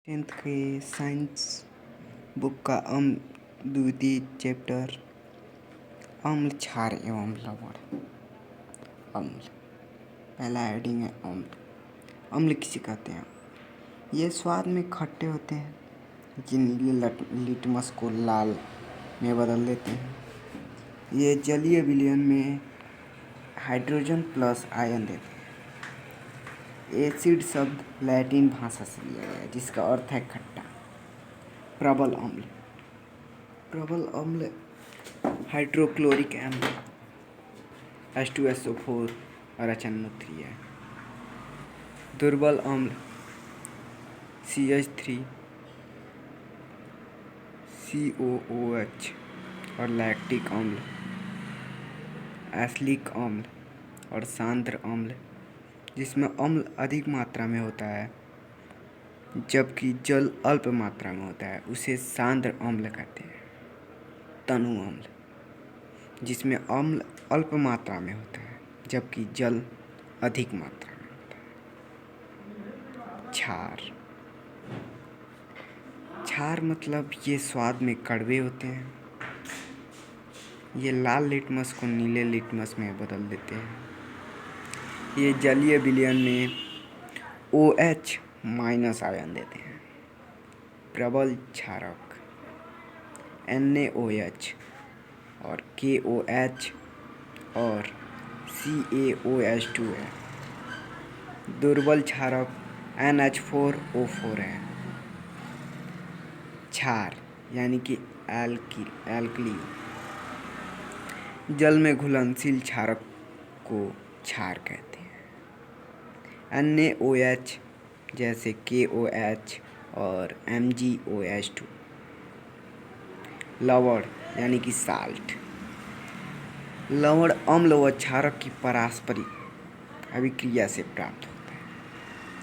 Tenth के science book का द्वितीय चैप्टर अम्ल क्षार एवं लवण। अम्ल पहला हेडिंग है अम्ल। अम्ल किसे कहते हैं? ये स्वाद में खट्टे होते हैं, ये नीले लिटमस को लाल में बदल देते हैं। ये जलीय विलयन में हाइड्रोजन प्लस आयन देते हैं। एसिड शब्द लैटिन भाषा से लिया गया है जिसका अर्थ है खट्टा। प्रबल अम्ल। प्रबल अम्ल हाइड्रोक्लोरिक अम्ल H2SO4 और HNO3 है। दुर्बल अम्ल CH3 COOH और लैक्टिक अम्ल एसिलिक अम्ल और सांद्र अम्ल जिसमें अम्ल अधिक मात्रा में होता है जबकि जल अल्प मात्रा में होता है उसे सांद्र अम्ल कहते हैं। तनु अम्ल जिसमें अम्ल अल्प मात्रा में होता है जबकि जल अधिक मात्रा में होता है। क्षार। क्षार मतलब ये स्वाद में कड़वे होते हैं। ये लाल लिटमस को नीले लिटमस में बदल देते हैं। ये जलीय विलयन में OH माइनस आयन देते हैं। प्रबल क्षारक NaOH और KOH और CaOH2 है। दुर्बल क्षारक NH4O4 है। क्षार यानी कि एल्कली जल में घुलनशील क्षारक को क्षार कहते हैं। NaOH जैसे KOH और MgOH2। लवण यानी कि साल्ट। लवण अम्ल व क्षारक की पारस्परिक अभिक्रिया से प्राप्त होता है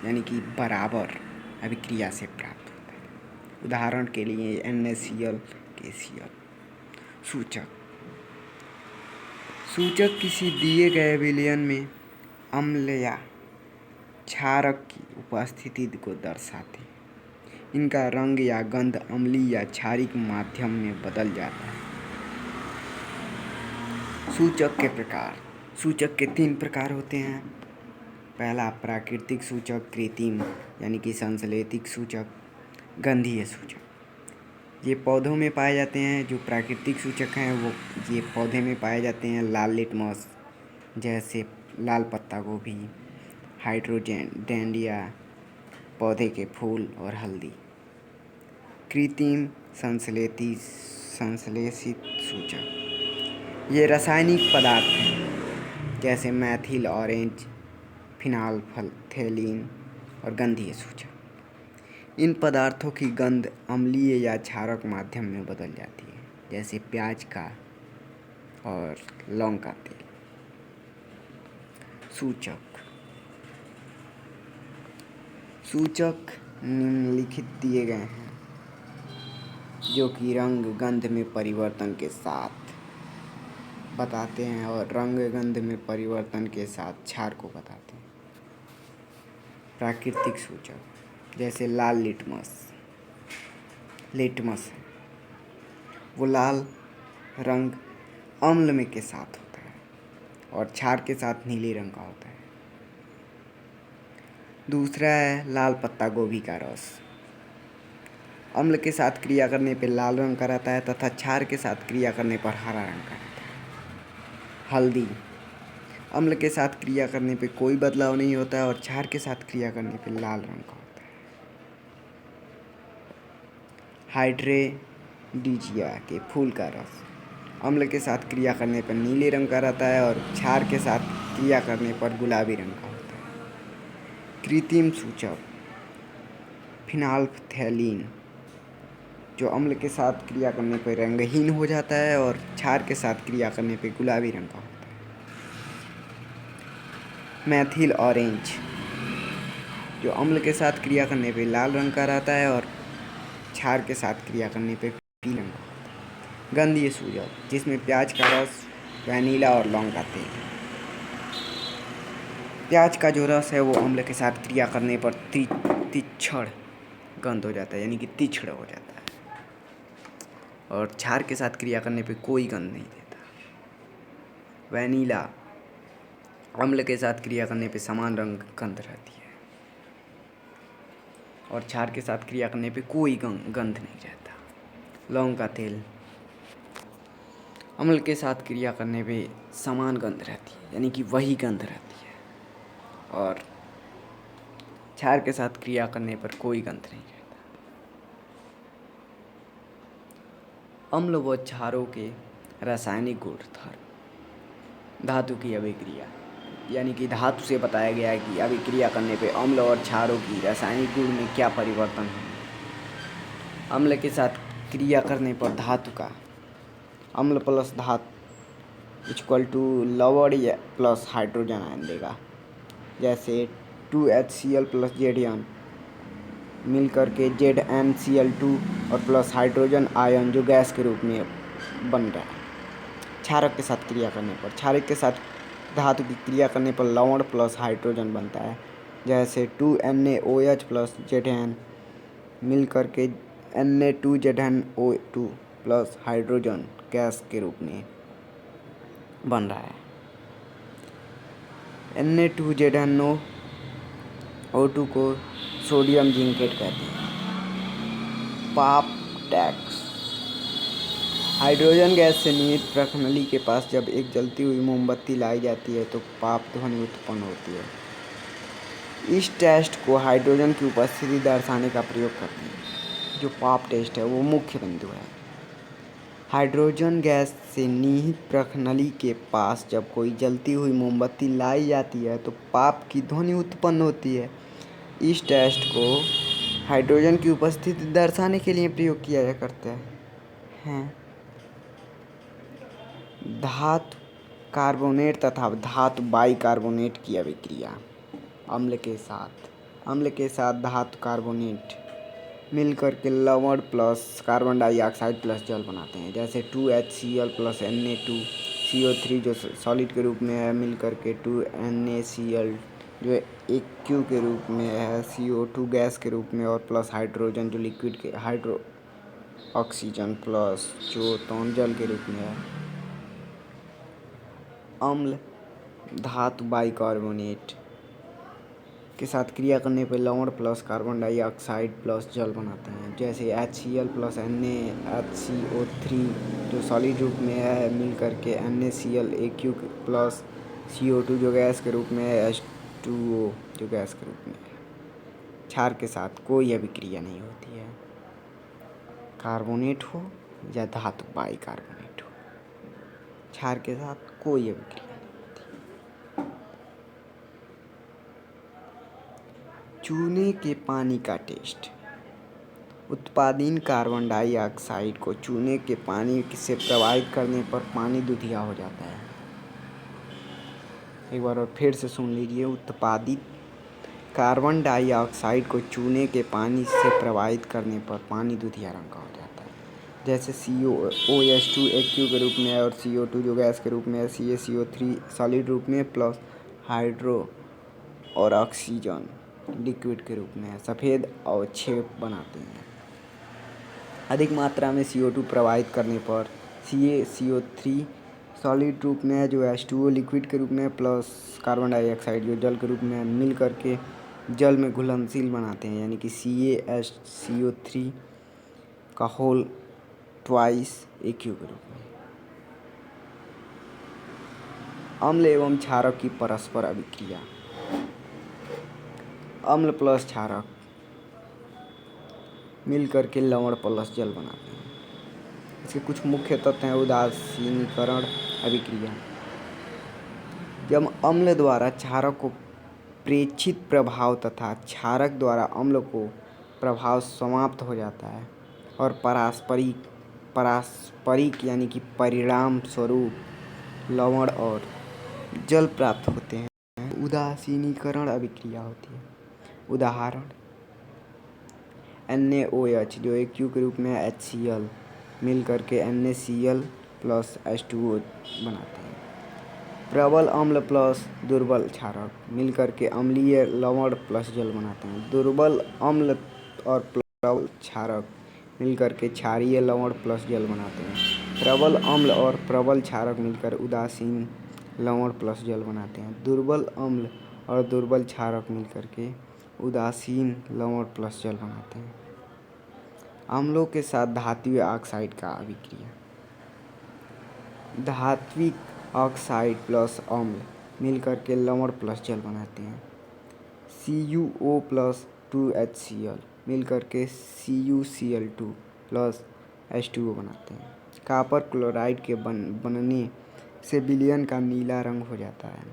यानी कि बराबर अभिक्रिया से प्राप्त होता है। उदाहरण के लिए NaCl KCl। सूचक। सूचक किसी दिए गए विलयन में अम्ल या क्षारक की उपस्थिति को दर्शाते हैं। इनका रंग या गंध अम्लीय या क्षारिक माध्यम में बदल जाता है। सूचक के प्रकार। सूचक के 3 प्रकार होते हैं। पहला प्राकृतिक सूचक, कृत्रिम यानी कि संश्लेषित सूचक, गंधीय सूचक। ये पौधों में पाए जाते हैं। जो प्राकृतिक सूचक हैं वो ये पौधे में पाए जाते हैं। लाल लिटमस जैसे लाल पत्ता गोभी, हाइड्रोडेंडिया पौधे के फूल और हल्दी। कृत्रिम संश्लेषित सूचक ये रासायनिक पदार्थ हैं जैसे मैथिल ऑरेंज, फिनाल्फथैलीन और गंधीय सूचक। इन पदार्थों की गंध अम्लीय या क्षारक माध्यम में बदल जाती है जैसे प्याज का और लौंग का तेल। सूचक। सूचक निम्नलिखित दिए गए हैं जो कि रंग गंध में परिवर्तन के साथ बताते हैं और रंग गंध में परिवर्तन के साथ क्षार को बताते हैं। प्राकृतिक सूचक जैसे लाल लिटमस है वो लाल रंग अम्ल में के साथ होता है और क्षार के साथ नीले रंग का होता है। दूसरा है लाल पत्ता गोभी का रस। अम्ल के साथ क्रिया करने पर लाल रंग का रहता है तथा क्षार के साथ क्रिया करने पर हरा रंग का रहता है। हल्दी अम्ल के साथ क्रिया करने पर कोई बदलाव नहीं होता है और क्षार के साथ क्रिया करने पर लाल रंग का होता है। हाइड्रेडिजिया के फूल का रस अम्ल के साथ क्रिया करने पर नीले रंग का रहता है और क्षार के साथ क्रिया करने पर गुलाबी रंग का होता है। कृत्रिम सूचक फिनाल्फथैलीन जो अम्ल के साथ क्रिया करने पर रंगहीन हो जाता है और क्षार के साथ क्रिया करने पर गुलाबी रंग का होता है। मैथिल ऑरेंज जो अम्ल के साथ क्रिया करने पर लाल रंग का रहता है और क्षार के साथ क्रिया करने पर पीला रंग का होता है। गंधीय सूचक जिसमें प्याज का रस, वैनिला और लौंग का तेल है। प्याज का जो रस है वो अम्ल के साथ क्रिया करने पर तीक्ष्ण गंध हो जाता है, यानी कि तीक्ष्ण हो जाता है। और क्षार के साथ क्रिया करने पे कोई गंध नहीं देता। वैनिला अम्ल के साथ क्रिया करने पे समान रंग गंध रहती है, और क्षार के साथ क्रिया करने पे कोई गंध नहीं रहता। लौंग का तेल अम्ल के साथ क्रिया करने पे समान गंध रहती है, यानी कि वही गंध रहती है, और क्षार के साथ क्रिया करने पर कोई गंध नहीं रहता। अम्ल व क्षारों के रासायनिक गुणधर्म। धातु की अभिक्रिया, यानी कि धातु से बताया गया है कि अभिक्रिया करने पे अम्ल और क्षारों की रासायनिक गुण में क्या परिवर्तन है। अम्ल के साथ क्रिया करने पर धातु का अम्ल प्लस धातु इक्वल टू लवण प्लस हाइड्रोजन आयन देगा। जैसे 2HCl प्लस Zn मिल करके ZnCl2 और प्लस हाइड्रोजन आयन जो गैस के रूप में बन रहा है। क्षारक के साथ क्रिया करने पर, क्षारक के साथ धातु की क्रिया करने पर लवण प्लस हाइड्रोजन बनता है। जैसे 2NaOH प्लस Zn मिल करके Na2ZnO2 प्लस हाइड्रोजन गैस के रूप में बन रहा है। Na2ZnO2 को सोडियम जिंकेट कहते हैं। पाप टैक्स, हाइड्रोजन गैस से निहित प्रखनली के पास जब एक जलती हुई मोमबत्ती लाई जाती है तो पाप ध्वनि उत्पन्न होती है। इस टेस्ट को हाइड्रोजन की उपस्थिति दर्शाने का प्रयोग करते हैं। जो पाप टेस्ट है वो मुख्य बिंदु है। हाइड्रोजन गैस से निहित प्रखनली के पास जब कोई जलती हुई मोमबत्ती लाई जाती है तो पाप की ध्वनि उत्पन्न होती है। इस टेस्ट को हाइड्रोजन की उपस्थिति दर्शाने के लिए प्रयोग किया जा करता है। धातु कार्बोनेट तथा धातु बाइकार्बोनेट की अभिक्रिया। अम्ल के साथ धातु कार्बोनेट मिलकर के लवण प्लस कार्बन डाइऑक्साइड प्लस जल बनाते हैं। जैसे 2HCl प्लस Na2CO3 जो सॉलिड के रूप में है मिल करके 2NaCl जो AQ के रूप में है, CO2 गैस के रूप में, और प्लस हाइड्रोजन जो लिक्विड के हाइड्रो ऑक्सीजन प्लस जो जल के रूप में है। अम्ल धातु बाइकार्बोनेट के साथ क्रिया करने पर लवण प्लस कार्बन डाइऑक्साइड प्लस जल बनाते हैं। जैसे HCl प्लस NaHCO3 जो सॉलिड रूप में है मिल करके NaCl AQ प्लस CO2 जो गैस के रूप में है, H2O जो गैस के रूप में है। क्षार के साथ कोई अभिक्रिया नहीं होती है, कार्बोनेट हो या धातु बाइकार्बोनेट हो, क्षार के साथ कोई अभिक्रिया। चूने के पानी का टेस्ट। उत्पादीन कार्बन डाइऑक्साइड को चूने के पानी से प्रवाहित करने पर पानी दूधिया हो जाता है। एक बार और फिर से सुन लीजिए। उत्पादित कार्बन डाइऑक्साइड को चूने के पानी से प्रवाहित करने पर पानी दूधिया रंग का हो जाता है। जैसे COOH2 AQ के रूप में है, और CO2 जो गैस के रूप में है, CaCO3 सॉलिड रूप में, प्लस हाइड्रो और ऑक्सीजन लिक्विड के रूप में है, सफ़ेद अवक्षेप बनाते हैं। अधिक मात्रा में CO2 प्रवाहित करने पर CaCO3 सॉलिड रूप में है जो H2O लिक्विड के रूप में, प्लस कार्बन डाइऑक्साइड जो जल के रूप में मिल करके जल में घुलनशील बनाते हैं, यानी कि CaCO3 का होल ट्वाइस AQ के रूप में। अम्ल एवं क्षारक की परस्पर अभिक्रिया। अम्ल प्लस क्षारक मिल करके लवण प्लस जल बनाते हैं। इसके कुछ मुख्य तत्व हैं। उदासीनीकरण अभिक्रिया। जब अम्ल द्वारा क्षारक को प्रेक्षित प्रभाव तथा क्षारक द्वारा अम्ल को प्रभाव समाप्त हो जाता है और पारस्परिक यानी कि परिणाम स्वरूप लवण और जल प्राप्त होते हैं, उदासीनीकरण अभिक्रिया होती है। उदाहरण NaOH जो AQ के रूप में HCl मिल करके NaCl प्लस H2O बनाते हैं। प्रबल अम्ल प्लस दुर्बल क्षारक मिल करके अम्लीय लवण प्लस जल बनाते हैं। दुर्बल अम्ल और प्रबल क्षारक मिलकर के क्षारीय लवण प्लस जल बनाते हैं। प्रबल अम्ल और प्रबल क्षारक मिलकर उदासीन लवण प्लस जल बनाते हैं। दुर्बल अम्ल और दुर्बल क्षारक मिलकर के उदासीन लवण प्लस जल बनाते हैं। अम्लों के साथ धात्विक ऑक्साइड का अभिक्रिया। धात्विक ऑक्साइड प्लस अम्ल मिलकर के लवण प्लस जल बनाते हैं। CuO प्लस 2HCl मिलकर के CuCl2 प्लस H2O बनाते हैं। कॉपर क्लोराइड के बनने से विलयन का नीला रंग हो जाता है।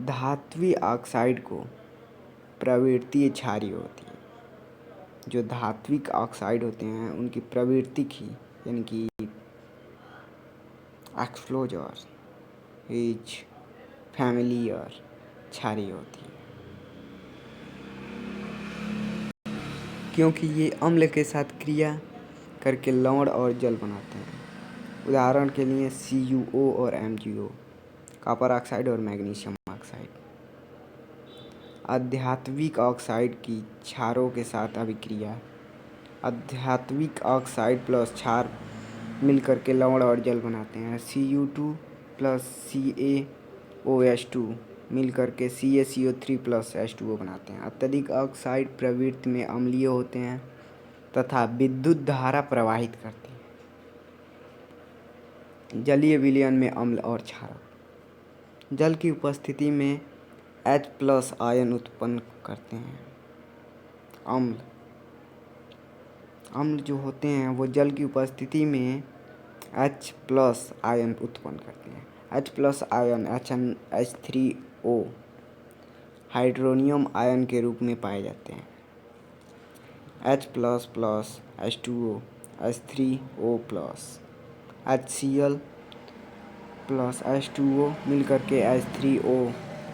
धात्विक ऑक्साइड को प्रवृत्ति क्षारीय होती है। जो धात्विक ऑक्साइड होते हैं उनकी प्रवृत्ति ही यानी कि एक्सप्लोजर इज फैमिलियर क्षारीय होती है, क्योंकि ये अम्ल के साथ क्रिया करके लवण और जल बनाते हैं। उदाहरण के लिए CuO और MgO, कॉपर ऑक्साइड और मैग्नीशियम ऑक्साइड। अधात्विक ऑक्साइड की क्षारों के साथ अभिक्रिया। अधात्विक ऑक्साइड प्लस क्षार मिलकर के लवण और जल बनाते हैं। Cu2 प्लस CaOH2 मिलकर के CaCO3 प्लस H2O बनाते हैं। अत्यधिक ऑक्साइड प्रवृत्ति में अम्लीय होते हैं तथा विद्युत धारा प्रवाहित करते हैं। जलीय विलयन में अम्ल और क्षारक जल की उपस्थिति में H प्लस आयन उत्पन्न करते हैं। अम्ल जो होते हैं वो जल की उपस्थिति में H प्लस आयन उत्पन्न करते हैं। H plus ion H3O hydronium ion के रूप में पाए जाते हैं। H plus plus H2O H3O plus HCl plus H2O मिलकर के H3O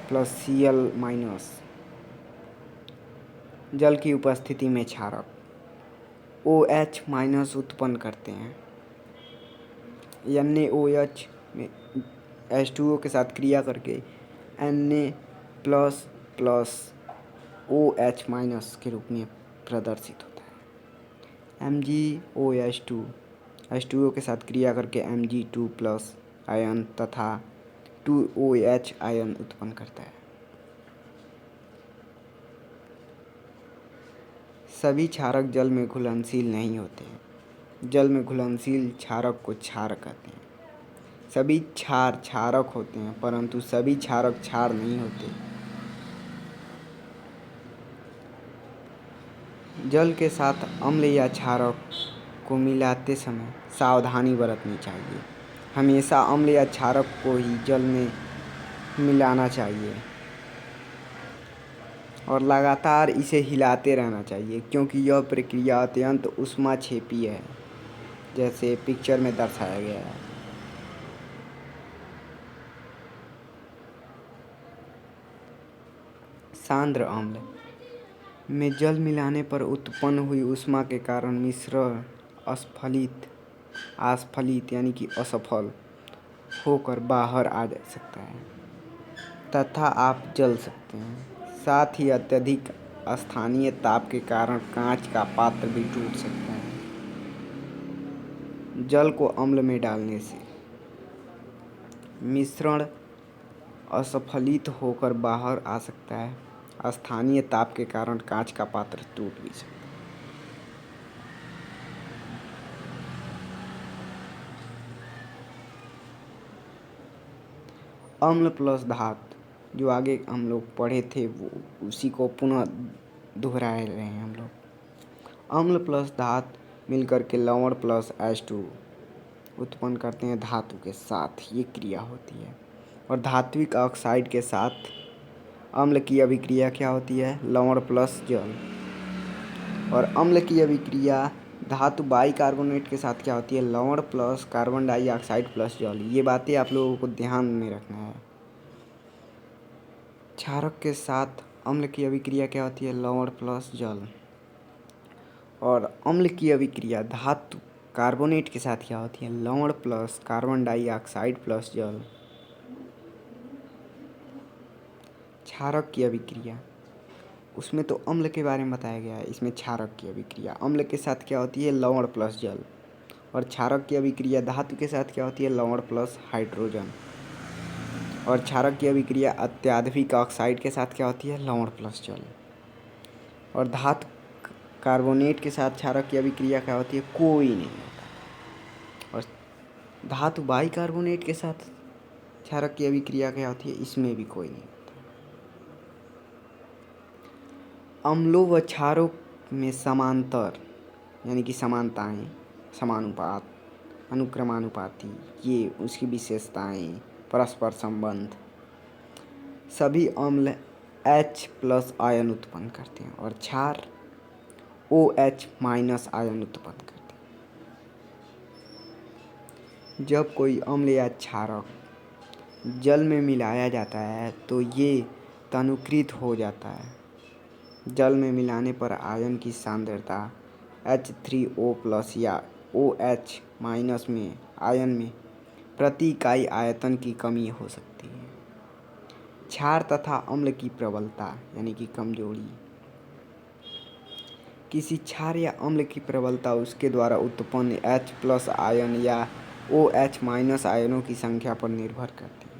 प्लस Cl माइनस। जल की उपस्थिति में क्षारक OH माइनस उत्पन्न करते हैं। NaOH में H2O के साथ क्रिया करके Na plus plus OH minus के रूप में प्रदर्शित होता है। MgOH2 H2O के साथ क्रिया करके Mg2 प्लस आयन तथा 2OH आयन उत्पन्न करता है। सभी क्षारक जल में घुलनशील नहीं होते हैं। जल में घुलनशील क्षारक को क्षार कहते हैं। सभी क्षार क्षारक होते हैं परंतु सभी क्षारक क्षार नहीं होते। जल के साथ अम्ल या क्षारक को मिलाते समय सावधानी बरतनी चाहिए। हमेशा अम्ल या क्षारक को ही जल में मिलाना चाहिए और लगातार इसे हिलाते रहना चाहिए, क्योंकि यह प्रक्रिया अत्यंत ऊष्माक्षेपी है, जैसे पिक्चर में दर्शाया गया है। सांद्र अम्ल में जल मिलाने पर उत्पन्न हुई ऊष्मा के कारण मिश्रण अस्फलित यानी कि असफल होकर बाहर आ जा सकता है तथा आप जल सकते हैं। साथ ही अत्यधिक स्थानीय ताप के कारण कांच का पात्र भी टूट सकता है। जल को अम्ल में डालने से मिश्रण असफलित होकर बाहर आ सकता है। स्थानीय ताप के कारण कांच का पात्र टूट भी सकता है। अम्ल प्लस धात जो आगे हम लोग पढ़े थे वो उसी को पुनः दोहरा रहे हैं हम लोग। अम्ल प्लस धात मिलकर के लवण प्लस H2 उत्पन्न करते हैं। धातु के साथ ये क्रिया होती है। और धात्विक ऑक्साइड के साथ अम्ल की अभिक्रिया क्या होती है? लवण प्लस जल। और अम्ल की अभिक्रिया धातु बाइकार्बोनेट के साथ क्या होती है? लवण प्लस कार्बन डाइऑक्साइड प्लस जल। ये बातें आप लोगों को ध्यान में रखना है। क्षारक के साथ अम्ल की अभिक्रिया क्या होती है? लवण प्लस जल। और अम्ल की अभिक्रिया धातु कार्बोनेट के साथ क्या होती है? लवण प्लस कार्बन डाइऑक्साइड प्लस जल। क्षारक की अभिक्रिया उसमें तो अम्ल के बारे में बताया गया है। इसमें क्षारक की अभिक्रिया अम्ल के साथ क्या होती है, लवण प्लस जल, और क्षारक की अभिक्रिया धातु के साथ क्या होती है, लवण प्लस हाइड्रोजन, और क्षारक की अभिक्रिया अत्यधिक ऑक्साइड के साथ क्या होती है, लवण प्लस जल, और धातु कार्बोनेट के साथ क्षारक की अभिक्रिया क्या होती है, कोई नहीं होता। और धातु बाइकार्बोनेट के साथ क्षारक की अभिक्रिया क्या होती है, इसमें भी कोई नहीं होता। अम्लों व क्षारों में समांतर यानी कि समानताएं, समानुपात, अनुक्रमानुपाती, ये उसकी विशेषताएं, परस्पर संबंध, सभी अम्ल H प्लस आयन उत्पन्न करते हैं और क्षार OH माइनस आयन उत्पन्न करते हैं। जब कोई अम्ल या क्षारक जल में मिलाया जाता है तो ये तनुकृत हो जाता है। जल में मिलाने पर आयन की सांद्रता H3O प्लस या OH माइनस में आयन में प्रति इकाई आयतन की कमी हो सकती है। क्षार तथा अम्ल की प्रबलता यानी कि कमजोरी, किसी क्षार या अम्ल की प्रबलता उसके द्वारा उत्पन्न H प्लस आयन या OH माइनस आयनों की संख्या पर निर्भर करती है।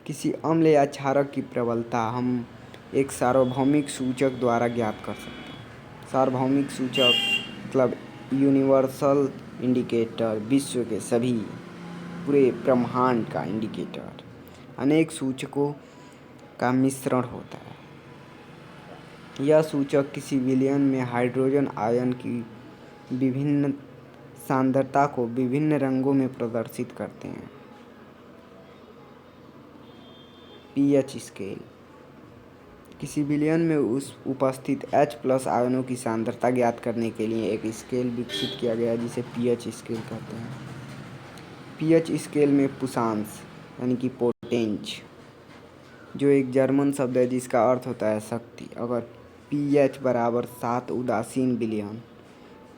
किसी अम्ल या क्षारक की प्रबलता हम एक सार्वभौमिक सूचक द्वारा ज्ञात कर सकते हैं। सार्वभौमिक सूचक मतलब यूनिवर्सल इंडिकेटर, विश्व के सभी पूरे ब्रह्मांड का इंडिकेटर अनेक सूचकों का मिश्रण होता है। यह सूचक किसी विलयन में हाइड्रोजन आयन की विभिन्न सांद्रता को विभिन्न रंगों में प्रदर्शित करते हैं। पीएच स्केल, किसी विलयन में उस उपस्थित H प्लस आयनों की सांद्रता ज्ञात करने के लिए एक स्केल विकसित किया गया जिसे पीएच स्केल कहते हैं। पीएच स्केल में पुषांश यानी कि पोटेंज, जो एक जर्मन शब्द है जिसका अर्थ होता है शक्ति, अगर pH बराबर 7 उदासीन विलयन,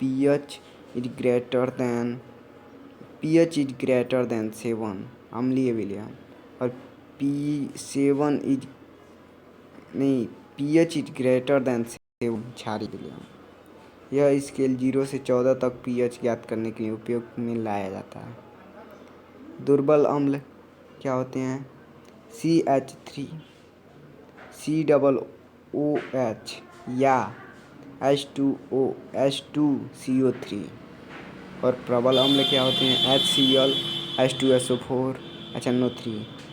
pH इज ग्रेटर देन 7 अम्लीय विलयन, और pH इज ग्रेटर देन 7 क्षारीय विलयन। यह स्केल 0 से 14 तक pH ज्ञात करने के लिए उपयोग में लाया जाता है। दुर्बल अम्ल क्या होते हैं, CH3, COOH या H2CO3, और प्रबल अम्ल क्या होते हैं, HCl, H2SO4, HNO3,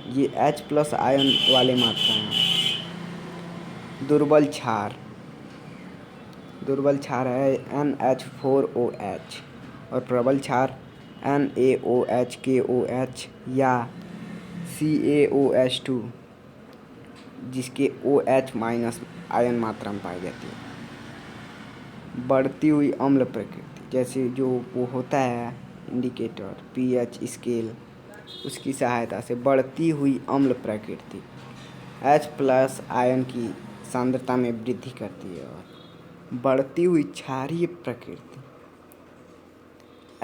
ये H प्लस आयन वाले मात्रा हैं। दुर्बल क्षार है NH4OH, और प्रबल क्षार NaOH, KOH या CaOH2, जिसके OH माइनस आयन मात्रा में पाई जाती है। बढ़ती हुई अम्ल प्रकृति, जैसे जो वो होता है इंडिकेटर पीएच स्केल, उसकी सहायता से बढ़ती हुई अम्ल प्रकृति H प्लस आयन की सांद्रता में वृद्धि करती है, और बढ़ती हुई क्षारीय प्रकृति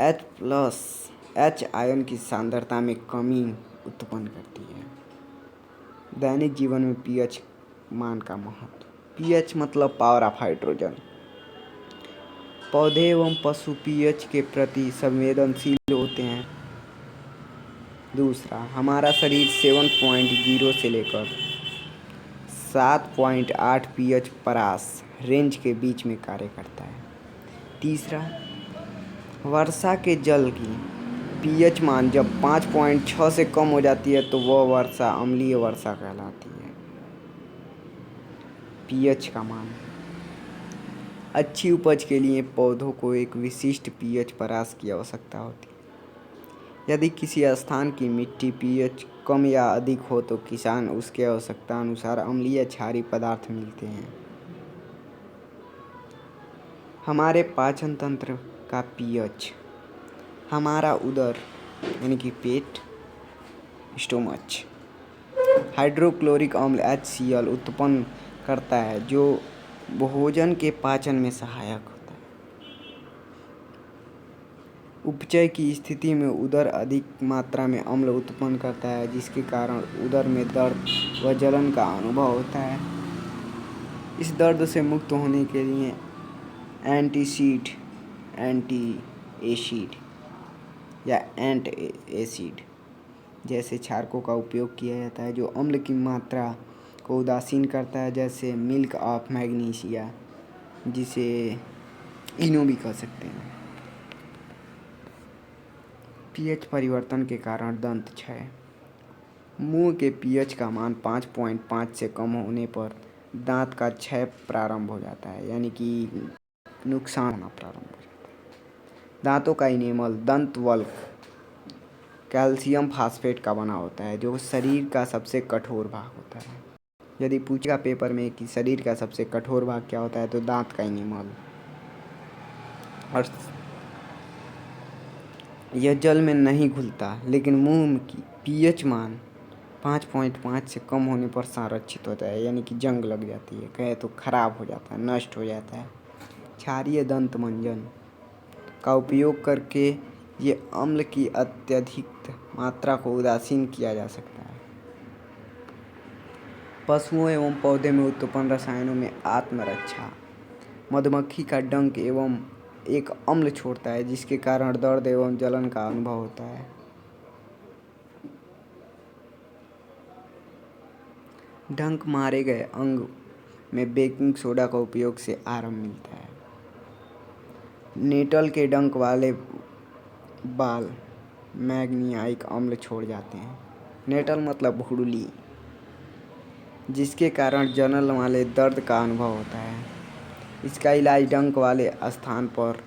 H प्लस H आयन की सांद्रता में कमी उत्पन्न करती है। दैनिक जीवन में पीएच मान का महत्व, पीएच मतलब पावर ऑफ हाइड्रोजन। पौधे एवं पशु पीएच के प्रति संवेदनशील होते हैं। दूसरा, हमारा शरीर 7.0 से लेकर 7.8 पीएच परास रेंज के बीच में कार्य करता है। तीसरा, वर्षा के जल की पीएच मान जब 5.6 से कम हो जाती है तो वह वर्षा अम्लीय वर्षा कहलाती है। पीएच का मान, अच्छी उपज के लिए पौधों को एक विशिष्ट पीएच परास की आवश्यकता होती है। यदि किसी स्थान की मिट्टी पीएच कम या अधिक हो तो किसान उसके आवश्यकता अनुसार अम्लीय क्षारीय पदार्थ मिलते हैं। हमारे पाचन तंत्र का पीएच, हमारा उदर यानी कि पेट, स्टोमच, हाइड्रोक्लोरिक अम्ल HCl उत्पन्न करता है जो भोजन के पाचन में सहायक होता है। उपचय की स्थिति में उदर अधिक मात्रा में अम्ल उत्पन्न करता है जिसके कारण उदर में दर्द व जलन का अनुभव होता है। इस दर्द से मुक्त होने के लिए एंटी एसिड या एंट एसिड जैसे क्षारकों का उपयोग किया जाता है जो अम्ल की मात्रा को उदासीन करता है, जैसे मिल्क ऑफ मैग्नीशिया, जिसे इनो भी कह सकते हैं। पीएच परिवर्तन के कारण दंत क्षय। मुंह के पीएच का मान 5.5 से कम होने पर दांत का क्षय प्रारंभ हो जाता है, यानी कि नुकसान होना प्रारंभ हो जाता है। दांतों का इनेमल दंत वल्क कैल्शियम फास्फेट का बना होता है, जो शरीर का सबसे कठोर भाग होता है। यदि पूछेगा पेपर में कि शरीर का सबसे कठोर भाग क्या होता है, तो दांत का इनेमल। और यह जल में नहीं घुलता, लेकिन मुंह की पीएच मान 5.5 से कम होने पर संरक्षित होता है, यानी कि जंग लग जाती है, कहे तो खराब हो जाता है, नष्ट हो जाता है। क्षारीय दंत मंजन का उपयोग करके ये अम्ल की अत्यधिक मात्रा को उदासीन किया जा सकता है। पशुओं एवं पौधे में उत्पन्न रसायनों में आत्मरक्षा। मधुमक्खी का डंक एवं एक अम्ल छोड़ता है, जिसके कारण दर्द एवं जलन का अनुभव होता है। डंक मारे गए अंग में बेकिंग सोडा का उपयोग से आराम मिलता है। नेटल के डंक वाले बाल मैग्नीशिक अम्ल छोड़ जाते हैं। नेटल मतलब भुड़ुली, जिसके कारण जलन वाले दर्द का अनुभव होता है। इसका इलाज डंक वाले स्थान पर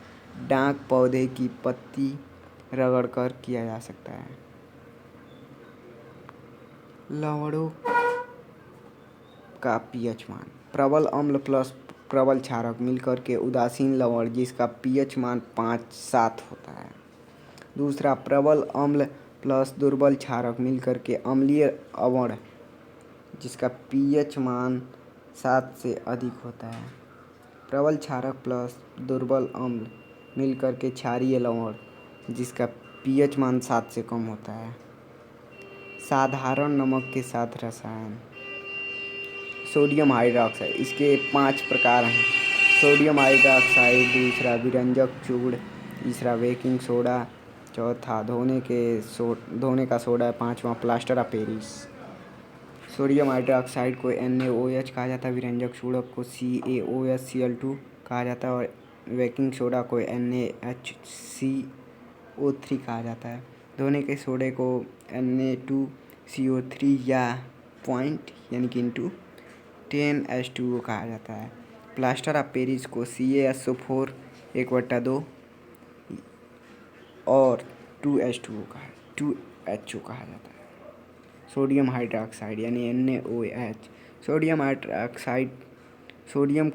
डांक पौधे की पत्ती रगड़कर किया जा सकता है। लवणों का पीएच मान। प्रबल अम्ल प्लस प्रबल क्षारक मिलकर के उदासीन लवण, जिसका पीएच मान 5-7 होता है। दूसरा, प्रबल अम्ल प्लस दुर्बल क्षारक मिलकर के अम्लीय अवर्ण, जिसका पीएच मान 7 से अधिक होता है। प्रबल क्षारक प्लस दुर्बल अम्ल मिलकर के क्षारीय लवण, जिसका पीएच मान 7 से कम होता है। साधारण नमक के साथ रसायन। सोडियम हाइड्रोक्साइड, इसके 5 प्रकार हैं। सोडियम हाइड्रोक्साइड, दूसरा विरंजक चूर्ण, तीसरा बेकिंग सोडा, चौथा धोने का सोडा, पांचवा plaster of Paris. Sodium hydroxide को NaOH कहा जाता है, विरंजक चूर्ण को CaOH कहा जाता है और बेकिंग सोडा को NaHCO3 कहा जाता है। धोने के सोडे को Na2CO3 या पॉइंट यानी कि इंटू 10H2O कहा जाता है। प्लास्टर ऑफ पेरिस को CaSO4 1/2 और 2H2O कहा जाता है। सोडियम हाइड्रोक्साइड यानी NaOH। Sodium hydroxide sodium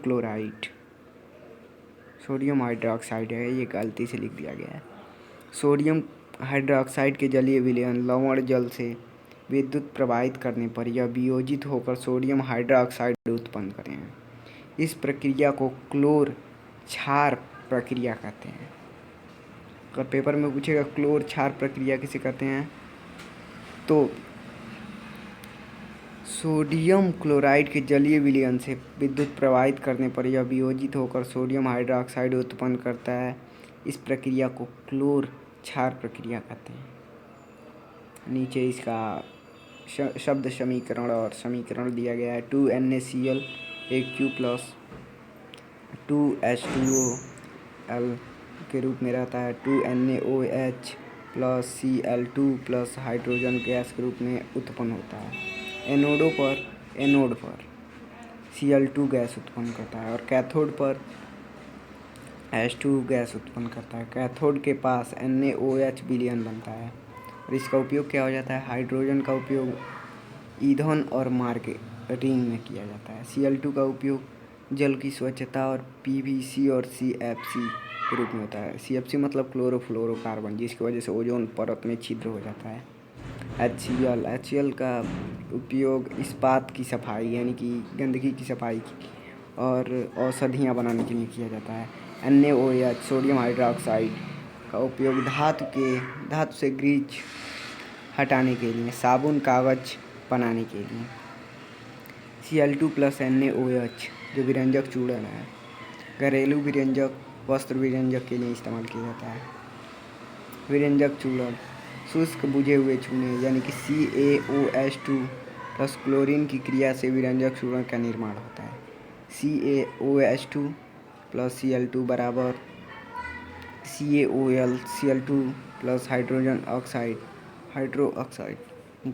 hydroxide है, ये गलती से लिख दिया गया है। सोडियम हाइड्रोक्साइड के जलीय विलयन लवण जल से विद्युत प्रवाहित करने पर यह वियोजित होकर सोडियम हाइड्रोक्साइड उत्पन्न करते हैं। इस प्रक्रिया को क्लोर क्षार प्रक्रिया कहते हैं। अगर पेपर में पूछेगा क्लोर क्षार प्रक्रिया किसे कहते हैं, तो सोडियम क्लोराइड के जलीय विलयन से विद्युत प्रवाहित करने पर यह वियोजित होकर सोडियम हाइड्रोक्साइड उत्पन्न करता है। इस प्रक्रिया को क्लोर क्षार प्रक्रिया कहते हैं। नीचे इसका शब्द समीकरण और समीकरण दिया गया है। 2NaCl AQ प्लस 2H2O के रूप में रहता है। 2NaOH plus Cl2 plus hydrogen gas के रूप में उत्पन्न होता है। एनोड पर Cl2 गैस उत्पन्न करता है और कैथोड पर H2 गैस उत्पन्न करता है। कैथोड के पास NaOH विलयन बनता है और इसका उपयोग क्या हो जाता है, हाइड्रोजन का उपयोग ईंधन और मार्केटिंग में किया जाता है। Cl2 का उपयोग जल की स्वच्छता और PVC और CFC के रूप में होता है। CFC मतलब क्लोरोफ्लोरोकार्बन, जिसकी वजह से ओजोन परत में छिद्र हो जाता है। HCl का उपयोग इस्पात की सफाई यानी कि गंदगी की सफाई और औषधियाँ बनाने के लिए किया जाता है। NaOH सोडियम हाइड्रोक्साइड का उपयोग धातु से ग्रीज हटाने के लिए, साबुन कागज बनाने के लिए। Cl2 प्लस NaOH जो विरंजक चूर्ण है। घरेलू विरंजक वस्त्र विरंजक के लिए इस्तेमाल किया जाता है। विरंजक चूर्ण शुष्क बुझे हुए चूने यानी कि CaOH2 प्लस क्लोरीन की क्रिया से विरंजक चूर्ण का निर्माण होता है। CaOH2 प्लस Cl2 बराबर CaOlCl2 plus hydrogen oxide hydro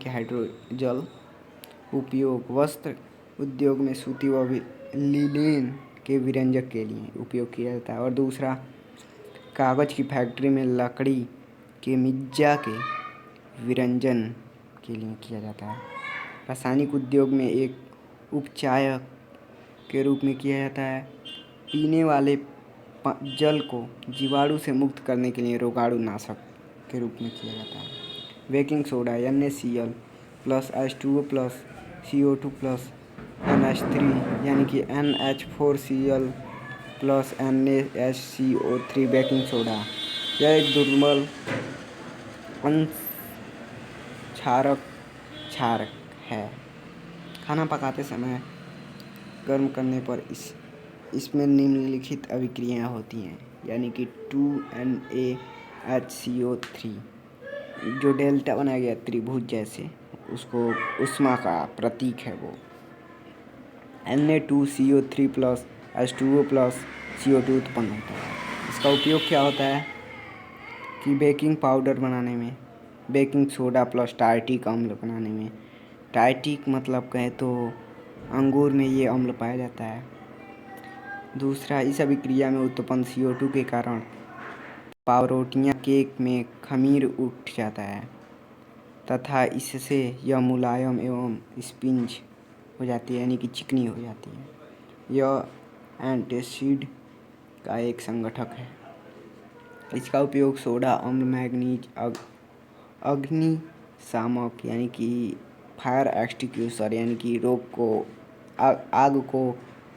hydrogel. उपयोग वस्त्र उद्योग में सूती व लिनेन के विरंजक के लिए उपयोग किया जाता है। और दूसरा, कागज़ की फैक्ट्री में लकड़ी के मिज्जा के विरंजन के लिए किया जाता है। रासायनिक उद्योग में एक उपचायक के रूप में किया जाता है। पीने वाले जल को जीवाणु से मुक्त करने के लिए रोगाणु नाशक के रूप में किया जाता है। Baking soda NaCl plus H2O plus CO2 plus NH3 यानी कि NH4Cl plus NaHCO3 baking soda यह एक दुर्बल क्षारक है। खाना पकाते समय गर्म करने पर इसमें निम्नलिखित अभिक्रियाएं होती हैं यानी कि 2NaHCO3 जो डेल्टा बनाया गया त्रिभुज जैसे, उसको ऊष्मा का प्रतीक है वो। Na2CO3 plus H2O plus CO2 उत्पन्न होता है। इसका उपयोग क्या होता है कि बेकिंग पाउडर बनाने में, बेकिंग सोडा प्लस टार्टिक अम्ल बनाने में। टार्टिक मतलब कहें तो अंगूर में ये अम्ल पाया जाता है। दूसरा, इस अभिक्रिया में उत्पन्न CO2 के कारण पावरोटियाँ केक में खमीर उठ जाता है तथा इससे यह मुलायम एवं स्पंज हो जाती है यानी कि चिकनी हो जाती है। यह एंटासिड का एक संगठक है। इसका उपयोग सोडा अम्ल मैंगनीज अग्निशामक यानी कि फायर एक्सटिंग्विशर यानी कि आग को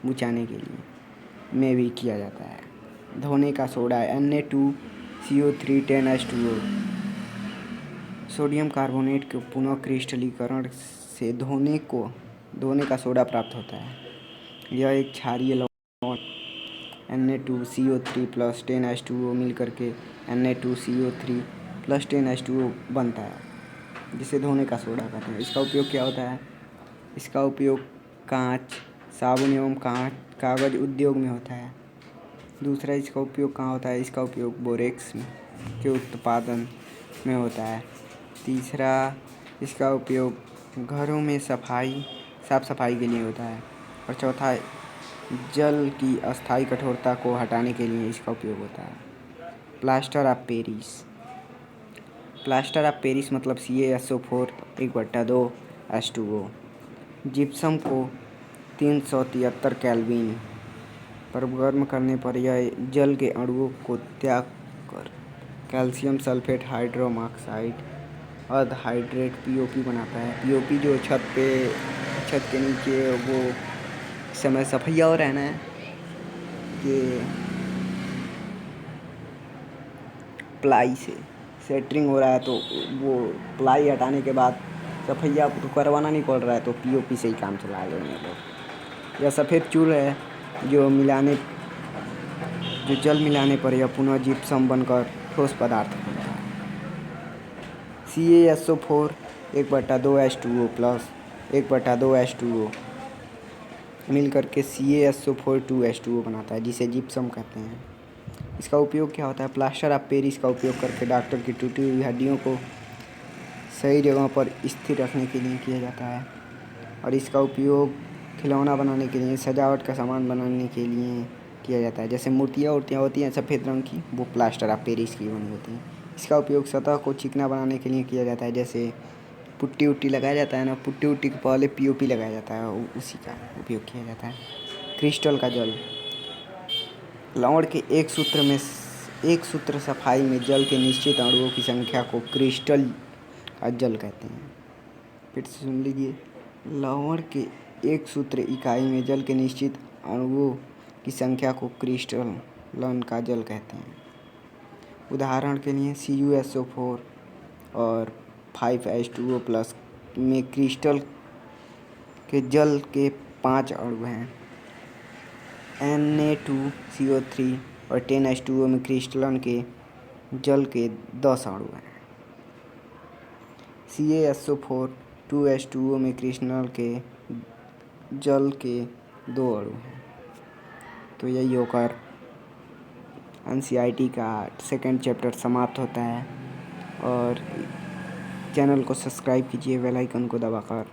बुझाने के लिए में भी किया जाता है। धोने का soda Na2CO3 10H2O sodium carbonate के पुनः क्रिस्टलीकरण से धोने का सोडा प्राप्त होता है। यह एक क्षारीय लवण Na2CO3 प्लस 10H2O मिलकर के Na2CO3 प्लस 10H2O बनता है जिसे धोने का सोडा कहते हैं। इसका उपयोग क्या होता है? इसका उपयोग कांच, साबुन एवं कागज़ उद्योग में होता है। दूसरा, इसका उपयोग कहाँ होता है? इसका उपयोग बोरेक्स के उत्पादन में होता है। तीसरा, इसका उपयोग घरों में साफ सफाई के लिए होता है। और चौथा, जल की अस्थायी कठोरता को हटाने के लिए इसका उपयोग होता है। Plaster of Paris. Plaster of Paris मतलब CaSO4 1/2 H2O। जिप्सम को 373 केल्विन पर गर्म करने पर यह जल के अणुओं को त्याग कर calcium sulphate hydroxide hydrate POP बनाता है। POP जो छत के नीचे वो समय सफैया हो रहना है कि प्लाई से सेटरिंग हो रहा है तो वो प्लाई हटाने के बाद सफैया तो करवाना नहीं पड़ रहा है तो POP से ही काम चला लेंगे लोग। यह सफ़ेद चूर्ण है जो जल मिलाने पर यह पुनः जिप्सम बनकर ठोस पदार्थ बनता है। CaSO4 1/2 H2O प्लस 1/2 H2O मिलकर के CaSO4 2H2O बनाता है जिसे जिप्सम कहते हैं। इसका उपयोग क्या होता है? प्लास्टर ऑफ पेरिस का उपयोग करके डॉक्टर की टूटी हुई हड्डियों को सही जगह पर स्थिर रखने के लिए किया जाता है। और इसका उपयोग खिलौना बनाने के लिए, सजावट का सामान बनाने के लिए किया जाता है। जैसे मूर्तियाँ होती हैं सफ़ेद रंग की, वो प्लास्टर ऑफ पेरिस की बनी होती हैं। इसका उपयोग सतह को चिकना बनाने के लिए किया जाता है। जैसे पुट्टी उट्टी लगाया जाता है ना, पुट्टी उट्टी के पहले POP लगाया जाता है, उसी का उपयोग किया जाता है। क्रिस्टल का जल। लवण के एक सूत्र सफाई में जल के निश्चित अणुओं की संख्या को क्रिस्टल का जल कहते हैं। फिर से सुन लीजिए, लवण के एक सूत्र इकाई में जल के निश्चित अणुओं की संख्या को क्रिस्टलन का जल कहते हैं। उदाहरण के लिए CuSO4 और 5H2O प्लस में क्रिस्टल के जल के 5 अणु हैं। Na2CO3 और 10H2O में क्रिस्टलन के जल के 10 अणु हैं। CaSO4 2H2O में क्रिस्टल के जल के 2 अणु हैं। तो यही होकर NCERT का 2nd चैप्टर समाप्त होता है। और चैनल को सब्सक्राइब कीजिए बेल आइकन को दबाकर।